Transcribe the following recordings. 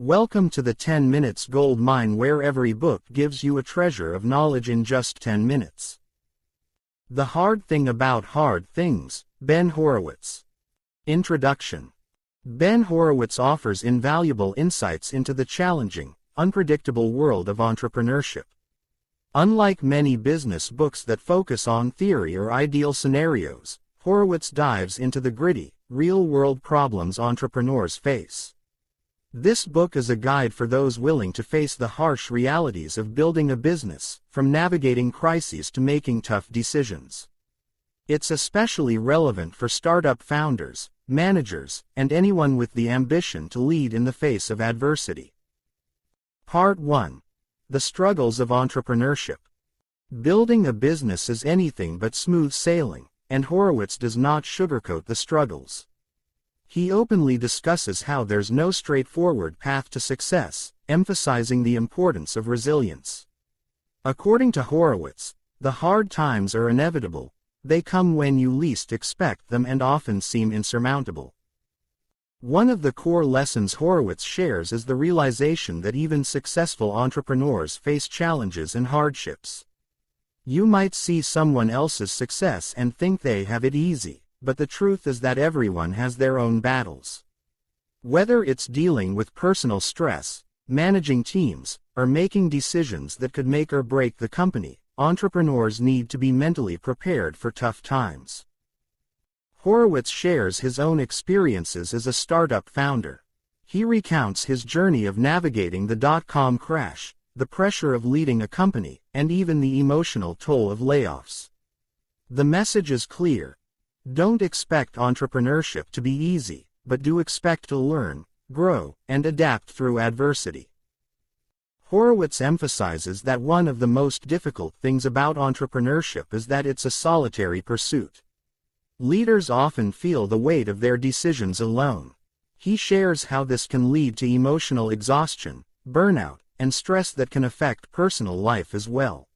Welcome to the 10 Minutes Gold Mine, where every book gives you a treasure of knowledge in just 10 minutes. The Hard Thing About Hard Things, Ben Horowitz. Introduction. Ben Horowitz offers invaluable insights into the challenging, unpredictable world of entrepreneurship. Unlike many business books that focus on theory or ideal scenarios, Horowitz dives into the gritty, real-world problems entrepreneurs face. This book is a guide for those willing to face the harsh realities of building a business, from navigating crises to making tough decisions. It's especially relevant for startup founders, managers, and anyone with the ambition to lead in the face of adversity. Part 1. The Struggles of Entrepreneurship. Building a business is anything but smooth sailing, and Horowitz does not sugarcoat the struggles. He openly discusses how there's no straightforward path to success, emphasizing the importance of resilience. According to Horowitz, the hard times are inevitable. They come when you least expect them and often seem insurmountable. One of the core lessons Horowitz shares is the realization that even successful entrepreneurs face challenges and hardships. You might see someone else's success and think they have it easy, but the truth is that everyone has their own battles. Whether it's dealing with personal stress, managing teams, or making decisions that could make or break the company, entrepreneurs need to be mentally prepared for tough times. Horowitz shares his own experiences as a startup founder. He recounts his journey of navigating the dot-com crash, the pressure of leading a company, and even the emotional toll of layoffs. The message is clear. Don't expect entrepreneurship to be easy, but do expect to learn, grow, and adapt through adversity. Horowitz emphasizes that one of the most difficult things about entrepreneurship is that it's a solitary pursuit. Leaders often feel the weight of their decisions alone. He shares how this can lead to emotional exhaustion, burnout, and stress that can affect personal life as well.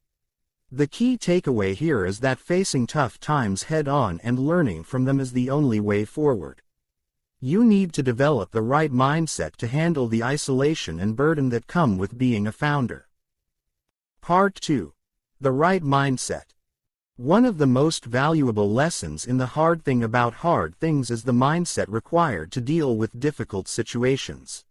The key takeaway here is that facing tough times head-on and learning from them is the only way forward. You need to develop the right mindset to handle the isolation and burden that come with being a founder. Part 2. The Right Mindset. One of the most valuable lessons in The Hard Thing About Hard Things is the mindset required to deal with difficult situations.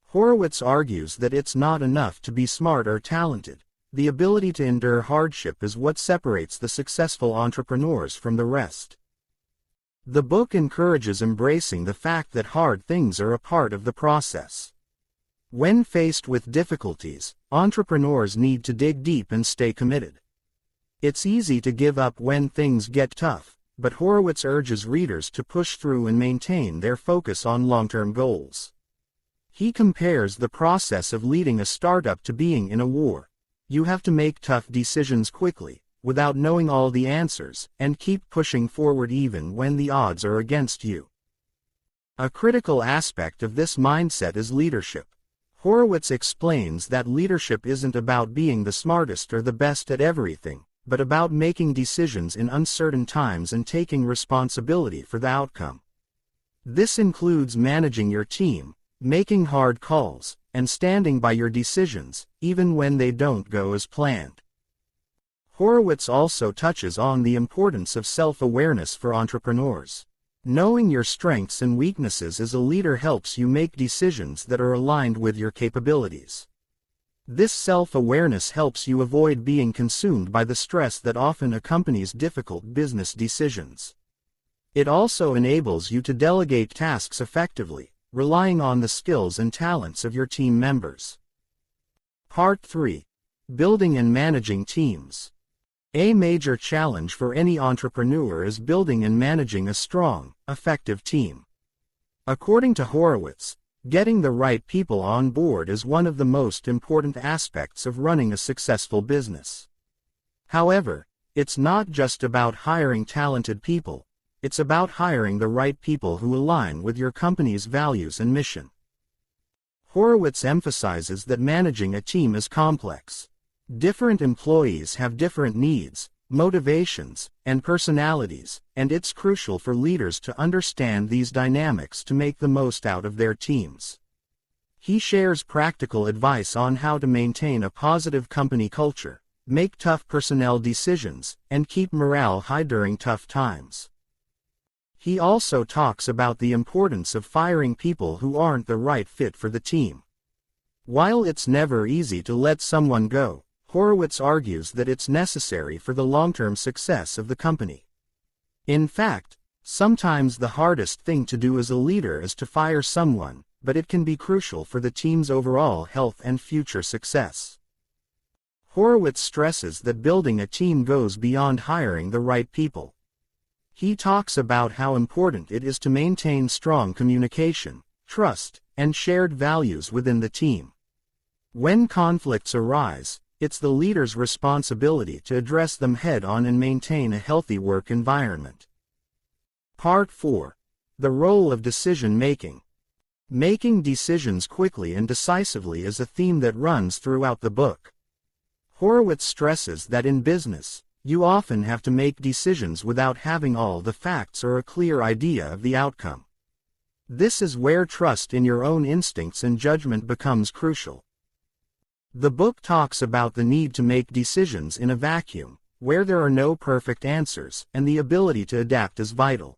Horowitz argues that it's not enough to be smart or talented. The ability to endure hardship is what separates the successful entrepreneurs from the rest. The book encourages embracing the fact that hard things are a part of the process. When faced with difficulties, entrepreneurs need to dig deep and stay committed. It's easy to give up when things get tough, but Horowitz urges readers to push through and maintain their focus on long-term goals. He compares the process of leading a startup to being in a war. You have to make tough decisions quickly, without knowing all the answers, and keep pushing forward even when the odds are against you. A critical aspect of this mindset is leadership. Horowitz explains that leadership isn't about being the smartest or the best at everything, but about making decisions in uncertain times and taking responsibility for the outcome. This includes managing your team, making hard calls, and standing by your decisions, even when they don't go as planned. Horowitz also touches on the importance of self-awareness for entrepreneurs. Knowing your strengths and weaknesses as a leader helps you make decisions that are aligned with your capabilities. This self-awareness helps you avoid being consumed by the stress that often accompanies difficult business decisions. It also enables you to delegate tasks effectively, relying on the skills and talents of your team members. Part 3. Building and Managing Teams. A major challenge for any entrepreneur is building and managing a strong, effective team. According to Horowitz, getting the right people on board is one of the most important aspects of running a successful business. However, it's not just about hiring talented people. It's about hiring the right people who align with your company's values and mission. Horowitz emphasizes that managing a team is complex. Different employees have different needs, motivations, and personalities, and it's crucial for leaders to understand these dynamics to make the most out of their teams. He shares practical advice on how to maintain a positive company culture, make tough personnel decisions, and keep morale high during tough times. He also talks about the importance of firing people who aren't the right fit for the team. While it's never easy to let someone go, Horowitz argues that it's necessary for the long-term success of the company. In fact, sometimes the hardest thing to do as a leader is to fire someone, but it can be crucial for the team's overall health and future success. Horowitz stresses that building a team goes beyond hiring the right people. He talks about how important it is to maintain strong communication, trust, and shared values within the team. When conflicts arise, it's the leader's responsibility to address them head-on and maintain a healthy work environment. Part 4. The role of decision-making. Making decisions quickly and decisively is a theme that runs throughout the book. Horowitz stresses that in business, you often have to make decisions without having all the facts or a clear idea of the outcome. This is where trust in your own instincts and judgment becomes crucial. The book talks about the need to make decisions in a vacuum, where there are no perfect answers, and the ability to adapt is vital.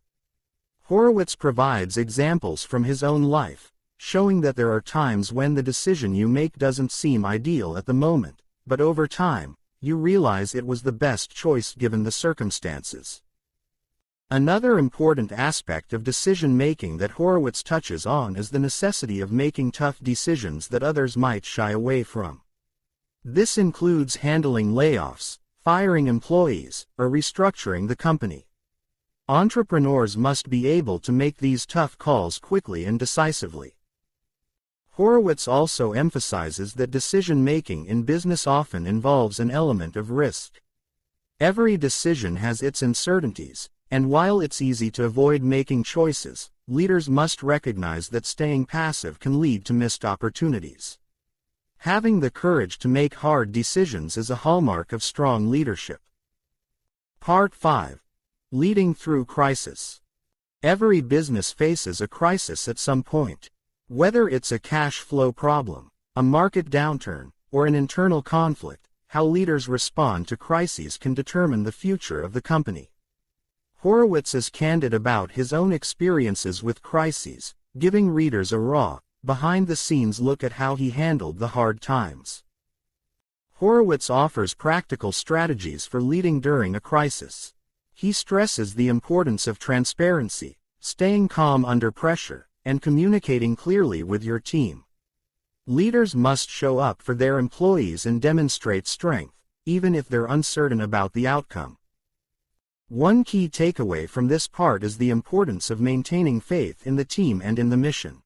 Horowitz provides examples from his own life, showing that there are times when the decision you make doesn't seem ideal at the moment, but over time, you realize it was the best choice given the circumstances. Another important aspect of decision-making that Horowitz touches on is the necessity of making tough decisions that others might shy away from. This includes handling layoffs, firing employees, or restructuring the company. Entrepreneurs must be able to make these tough calls quickly and decisively. Horowitz also emphasizes that decision-making in business often involves an element of risk. Every decision has its uncertainties, and while it's easy to avoid making choices, leaders must recognize that staying passive can lead to missed opportunities. Having the courage to make hard decisions is a hallmark of strong leadership. Part 5. Leading through crisis. Every business faces a crisis at some point. Whether it's a cash flow problem, a market downturn, or an internal conflict, how leaders respond to crises can determine the future of the company. Horowitz is candid about his own experiences with crises, giving readers a raw, behind-the-scenes look at how he handled the hard times. Horowitz offers practical strategies for leading during a crisis. He stresses the importance of transparency, staying calm under pressure, and communicating clearly with your team. Leaders must show up for their employees and demonstrate strength, even if they're uncertain about the outcome. One key takeaway from this part is the importance of maintaining faith in the team and in the mission.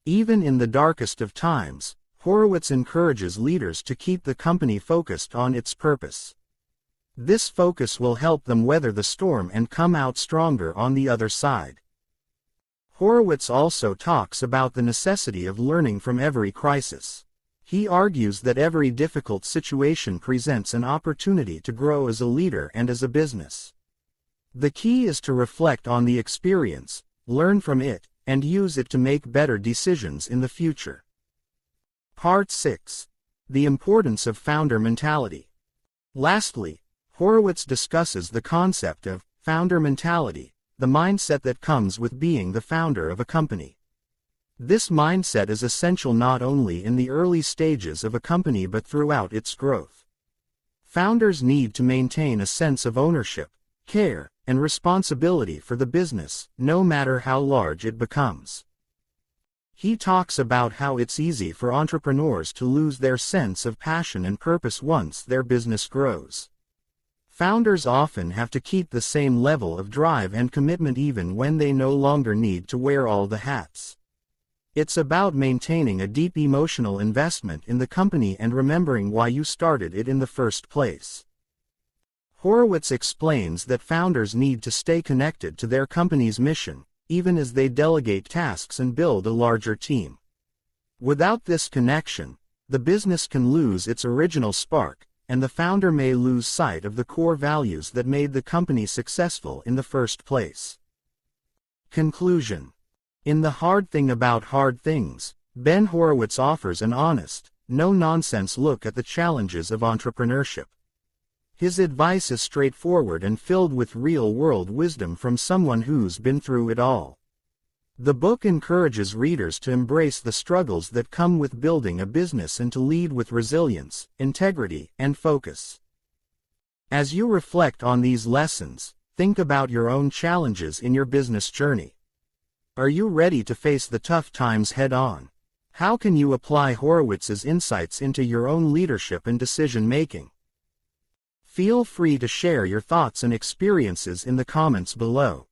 Even in the darkest of times, Horowitz encourages leaders to keep the company focused on its purpose. This focus will help them weather the storm and come out stronger on the other side. Horowitz also talks about the necessity of learning from every crisis. He argues that every difficult situation presents an opportunity to grow as a leader and as a business. The key is to reflect on the experience, learn from it, and use it to make better decisions in the future. Part 6. The importance of founder mentality. Lastly, Horowitz discusses the concept of founder mentality, the mindset that comes with being the founder of a company. This mindset is essential not only in the early stages of a company but throughout its growth. Founders need to maintain a sense of ownership, care, and responsibility for the business, no matter how large it becomes. He talks about how it's easy for entrepreneurs to lose their sense of passion and purpose once their business grows. Founders often have to keep the same level of drive and commitment even when they no longer need to wear all the hats. It's about maintaining a deep emotional investment in the company and remembering why you started it in the first place. Horowitz explains that founders need to stay connected to their company's mission, even as they delegate tasks and build a larger team. Without this connection, the business can lose its original spark, and the founder may lose sight of the core values that made the company successful in the first place. Conclusion. In The Hard Thing About Hard Things, Ben Horowitz offers an honest, no-nonsense look at the challenges of entrepreneurship. His advice is straightforward and filled with real-world wisdom from someone who's been through it all. The book encourages readers to embrace the struggles that come with building a business and to lead with resilience, integrity, and focus. As you reflect on these lessons, think about your own challenges in your business journey. Are you ready to face the tough times head-on? How can you apply Horowitz's insights into your own leadership and decision-making? Feel free to share your thoughts and experiences in the comments below.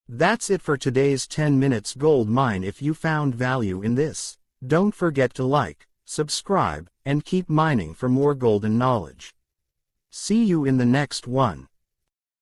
That's it for today's 10 Minutes Gold Mine. If you found value in this, don't forget to like, subscribe, and keep mining for more golden knowledge. See you in the next one.